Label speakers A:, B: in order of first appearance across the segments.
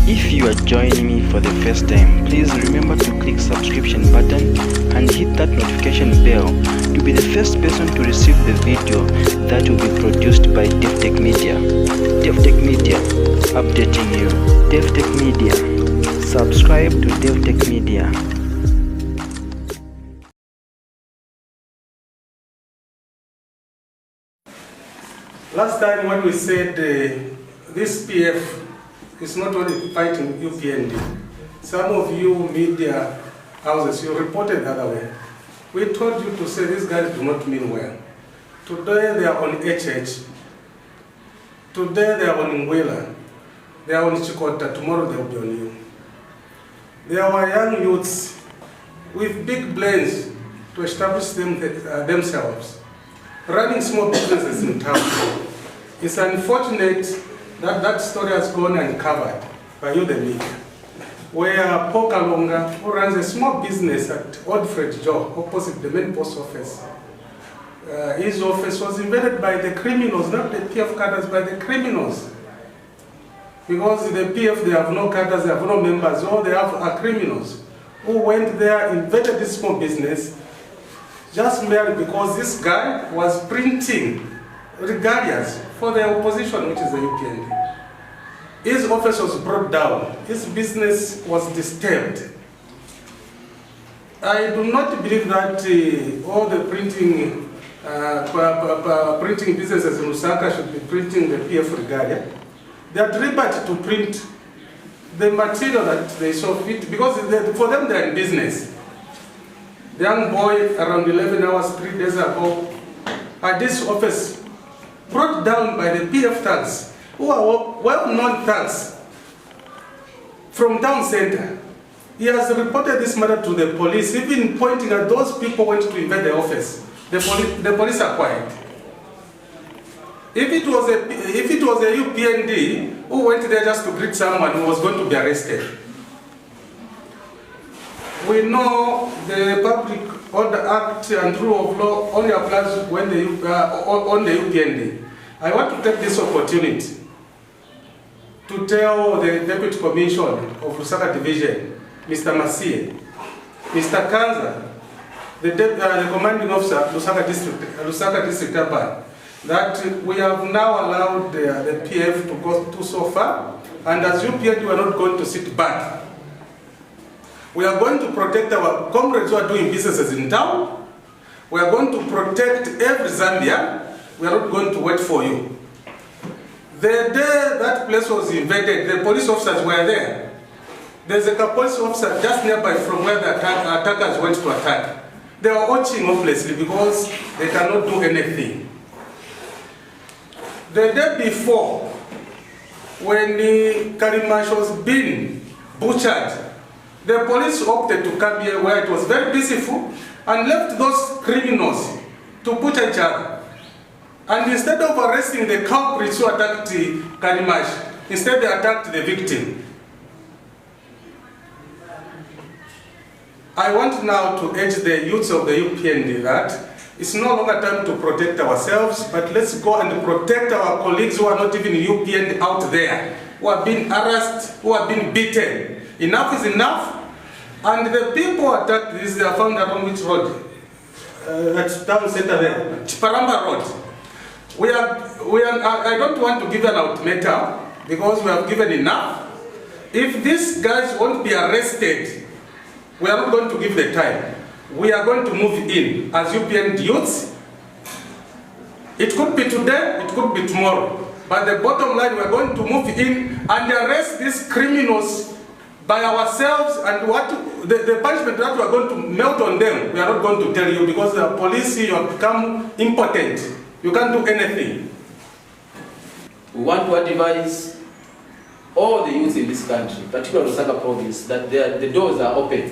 A: If you are joining me for the first time, please remember to click subscription button and hit that notification bell to be the first person to receive the video that will be produced by Davi-tech-media. Davi-tech-media, updating you. Davi-tech-media, subscribe to Davi-tech-media.
B: Last time when we said this PF is not only fighting UPND, some of you media houses, you reported the other way. We told you to say these guys do not mean well. Today they are on HH. Today they are on Ngwela. They are on Chikota. Tomorrow they will be on you. They are young youths with big plans to establish themselves, running small businesses in town. It's unfortunate that that story has gone uncovered by you, the media, where Paul Kalonga, who runs a small business at Old Fred Joe, opposite the main post office, his office was invaded by the criminals, not the PF cadres, by the criminals. Because the PF, they have no cadres, they have no members, all they have are criminals who went there, invaded this small business, just merely because this guy was printing regalias for the opposition, which is the UPND. His office was brought down. His business was disturbed. I do not believe that all the printing businesses in Lusaka should be printing the PF regalia. They are deliberate to print the material that they saw fit, because for them they are in business. The young boy, around 11 hours, 3 days ago, had this office brought down by the PF thugs, who are well-known thugs from town center. He has reported this matter to the police, even pointing at those people who went to invade the office. The police are quiet. If it was a UPND who went there just to greet someone who was going to be arrested, we know the Public Order Act and rule of law only applies when on the UPND. I want to take this opportunity to tell the Deputy Commissioner of Lusaka Division, Mr. Masie, Mr. Kanza, the Commanding Officer of Lusaka District Urban, that we have now allowed the PF to go so far, and as UPND we are not going to sit back. We are going to protect our comrades who are doing businesses in town. We are going to protect every Zambian. We are not going to wait for you. The day that place was invaded, the police officers were there. There's a police officer just nearby from where the attackers went to attack. They are watching hopelessly because they cannot do anything. The day before, when the Karimash was being butchered, the police opted to come here where it was very peaceful and left those criminals to butcher each other. And instead of arresting the culprits who attacked Karimash, instead they attacked the victim. I want now to urge the youths of the UPND that it's no longer time to protect ourselves, but let's go and protect our colleagues who are not even UPND out there, who are being harassed, who are being beaten. Enough is enough. And the people attacked this, they are found on which road? At town center there, Chiparamba Road. I don't want to give an ultimatum because we have given enough. If these guys won't be arrested, we are not going to give the time. We are going to move in as UPND youths. It could be today, it could be tomorrow. But the bottom line, we are going to move in and arrest these criminals by ourselves, and the punishment that we are going to melt on them, we are not going to tell you, because the police, you have become impotent. You can't do anything.
C: We want to advise all the youth in this country, particularly Lusaka province, that the doors are open.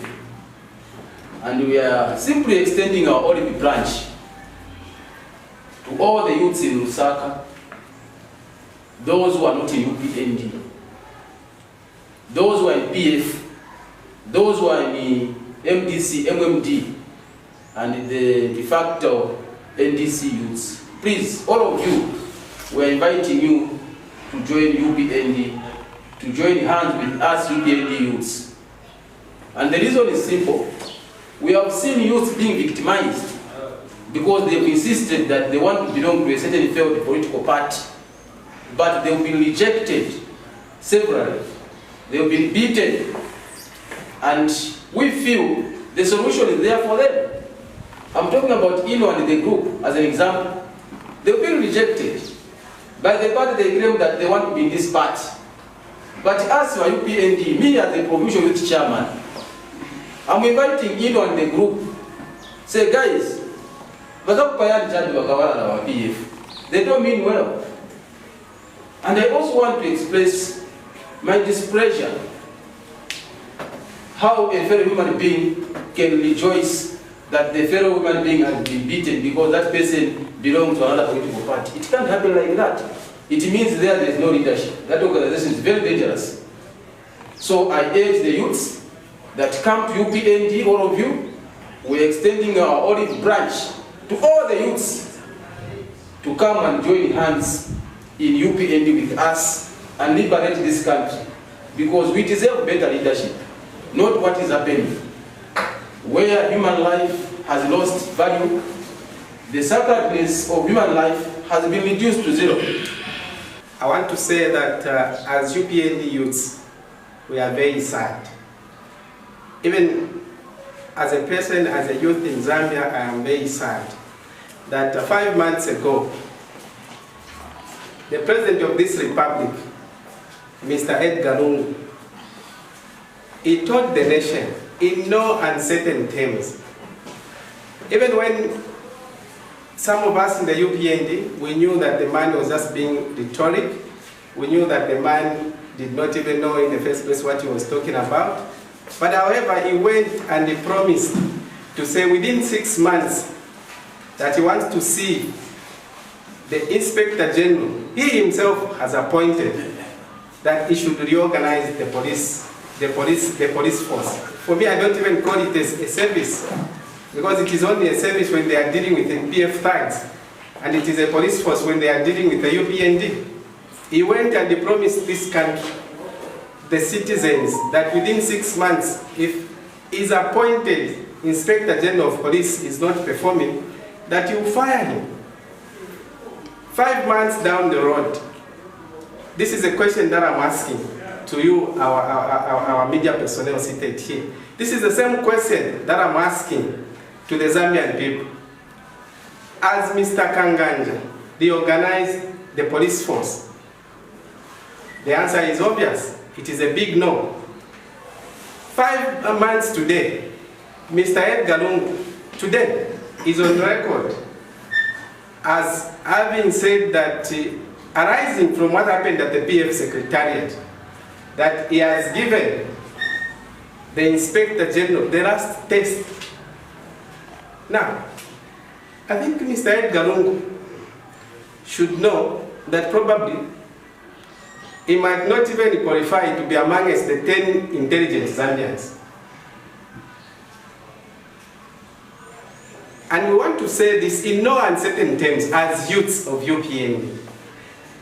C: And we are simply extending our olive branch to all the youths in Lusaka, those who are not in UPND, those who are in PF, those who are in MDC, MMD, and the de facto NDC youths. Please, all of you, we are inviting you to join UPND to join hands with us UPND youths. And the reason is simple. We have seen youth being victimized because they've insisted that they want to belong to a certain failed political party, but they've been rejected severally. They've been beaten, and we feel the solution is there for them. I'm talking about Ino and the group as an example. They've been rejected by the party. They claim that they want to be in this party. But as for UPND, me as the provincial youth chairman, I'm inviting Ino and the group. Say, guys, they don't mean well. And I also want to express my displeasure how a fellow human being can rejoice that the fellow human being has been beaten because that person belongs to another political party. It can't happen like that. It means there is no leadership. That organization is very dangerous. So I urge the youths that come to UPND, all of you, we're extending our olive branch to all the youths to come and join hands in UPND with us and liberate this country, because we deserve better leadership, not what is happening. Where human life has lost value, the sacredness of human life has been reduced to zero.
D: I want to say that as UPND youths, we are very sad. Even as a person, as a youth in Zambia, I am very sad that 5 months ago, the President of this Republic, Mr. Edgar Lungu, he told the nation in no uncertain terms. Even when some of us in the UPND, we knew that the man was just being rhetoric. We knew that the man did not even know in the first place what he was talking about. But however, he went and he promised to say within 6 months that he wants to see the Inspector General, he himself has appointed, that he should reorganize the police force. For me, I don't even call it a service, because it is only a service when they are dealing with the PF thugs, and it is a police force when they are dealing with the UPND. He went and he promised this country, the citizens, that within 6 months, if his appointed Inspector General of Police is not performing, that he will fire him. 5 months down the road, this is a question that I'm asking to you, our media personnel seated here. This is the same question that I'm asking to the Zambian people. As Mr. Kanganja reorganized the police force, the answer is obvious. It is a big no. 5 months today, Mr. Edgar Lungu today is on record as having said that, arising from what happened at the PF Secretariat, that he has given the Inspector General the last test. Now, I think Mr. Edgar Lungu should know that probably he might not even qualify to be amongst the 10 intelligent Zambians. And we want to say this in no uncertain terms as youths of UPND,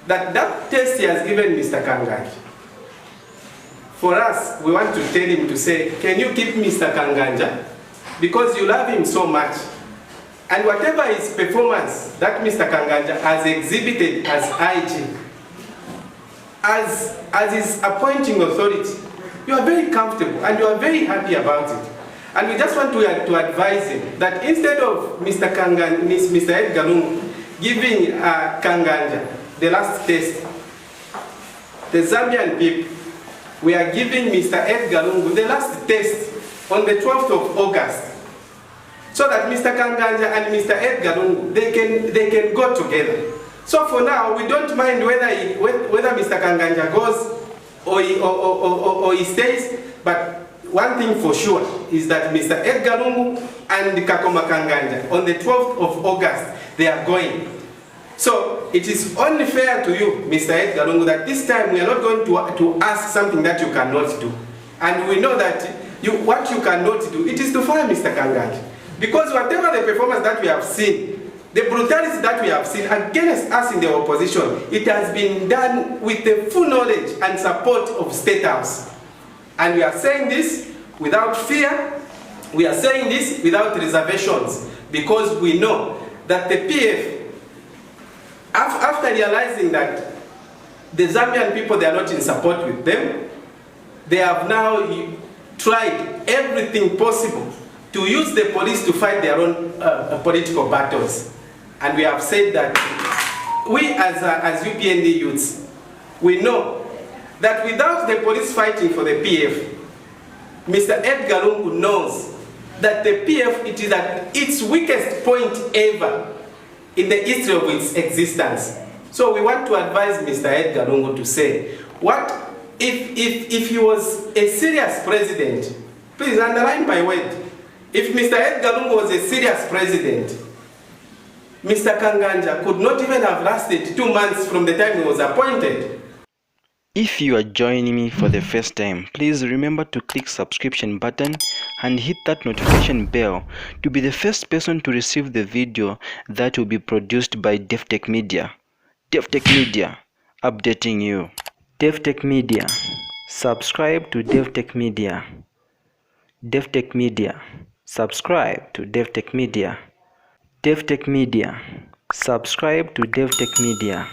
D: that test he has given Mr. Kanganja, for us, we want to tell him to say, can you keep Mr. Kanganja? Because you love him so much. And whatever his performance that Mr. Kanganja has exhibited as IG, as his appointing authority, you are very comfortable and you are very happy about it. And we just want to advise him that instead of Mr. Edgar Lungu giving Kanganja the last test, the Zambian people, we are giving Mr. Edgar Lungu the last test on the 12th of August, so that Mr. Kanganja and Mr. Edgar Lungu, they can go together. So for now, we don't mind whether Mr. Kanganja goes or he stays, but one thing for sure is that Mr. Edgar Lungu and Kakoma Kanganja, on the 12th of August, they are going. So it is only fair to you, Mr. Edgar Lungu, that this time we are not going to ask something that you cannot do. And we know that what you cannot do, it is to fire Mr. Kanganja. Because whatever the performance that we have seen The brutality that we have seen against us in the opposition, it has been done with the full knowledge and support of State House. And we are saying this without fear, we are saying this without reservations, because we know that the PF, after realizing that the Zambian people, they are not in support with them, they have now tried everything possible to use the police to fight their own political battles. And we have said that we as UPND youths, we know that without the police fighting for the PF, Mr. Edgar Lungu knows that the PF, it is at its weakest point ever in the history of its existence. So we want to advise Mr. Edgar Lungu to say, what if he was a serious president, please underline my word, if Mr. Edgar Lungu was a serious president, Mr. Kanganja could not even have lasted 2 months from the time he was appointed.
A: If you are joining me for the first time, please remember to click subscription button and hit that notification bell to be the first person to receive the video that will be produced by Davi-tech-media. Davi-tech-media, updating you. Davi-tech-media, subscribe to Davi-tech-media. Davi-tech-media, subscribe to Davi-tech-media. Davi-tech-media, subscribe to Davi-tech-media.